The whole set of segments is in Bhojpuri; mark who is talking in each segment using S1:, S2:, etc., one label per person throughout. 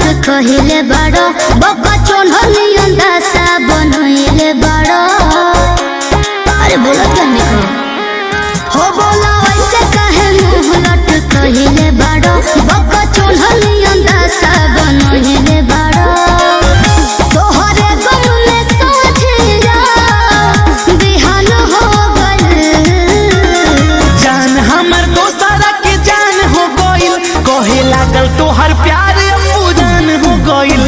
S1: कहिले बड़ो बका चोनहली अंदासा बनइले बड़ो। अरे बोला क्या निको हो बोला वैसे कहे मुंह लट कहिले बड़ो बका चोनहली अंदासा बनइले बड़ो। तोहरे गम में साझिया बिहान हो गइल
S2: जान हमर दोस्तारा के जान हो गइल कहे लागल तोहर प्यार पूजन हो गइल।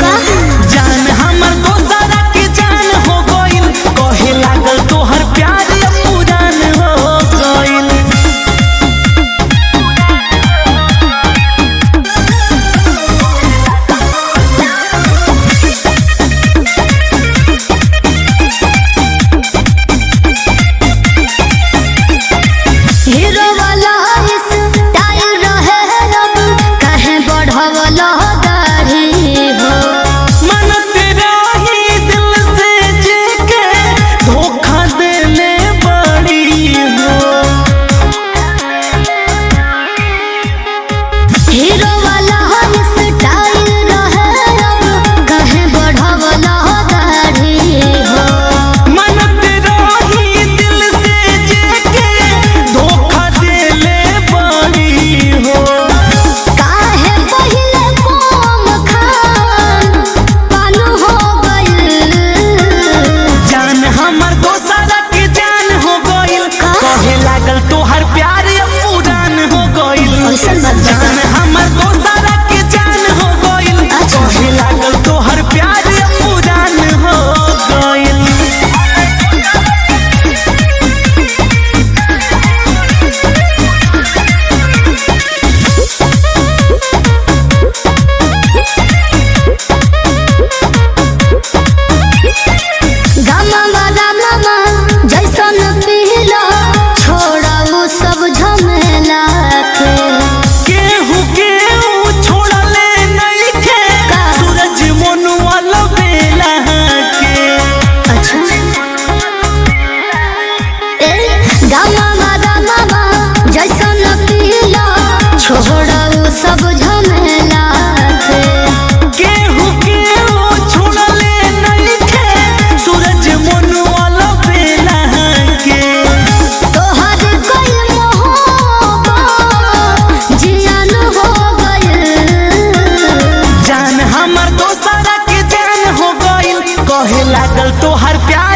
S2: जान हमर दोस्तारा के जान हो गइल कहे लागल तोहर प्यार पूजन हो गइल।
S1: हीरो वाला स्टाइल रहे अब कहे बढ़वला दाढ़ी हो।
S2: मन तेरा ही दिल से जेके धोखा देने बड़ी हो।
S1: हीरो वाला स्टाइल रहे अब कहे बढ़वला दाढ़ी हो।
S2: मन तेरा ही दिल से जेके धोखा देने बड़ी हो।
S1: काहे पहिले कोम खान पानु हो गइल
S2: जान हमर दोस्तारा के जान हो गइल कहे लागल तोहर प्यार पुरान हो गइल।
S1: ऐसन बात बता।
S2: जान हमर दोस्तारा के जान हो गइल कहे लागल तोहर प्यार पुरान हो गइल।
S1: गामा मामा जैसन पीला छोड़ाऊ सब झमेला के।
S2: केहू केहू छोड़ले नइखे सूरज मनुआ लबेला के।
S1: अच्छा ए गामा मामा जैसन पीला छोड़ाऊ सब झमेला के।
S2: केहू केहू छोड़ले नइखे सूरज मनुआ लबेला के।
S1: तोहर कोई मोहब्बत जियान हो गइल
S2: जान हमर दोस्तारा के जान हो गइल कहे लागल तोहर प्यार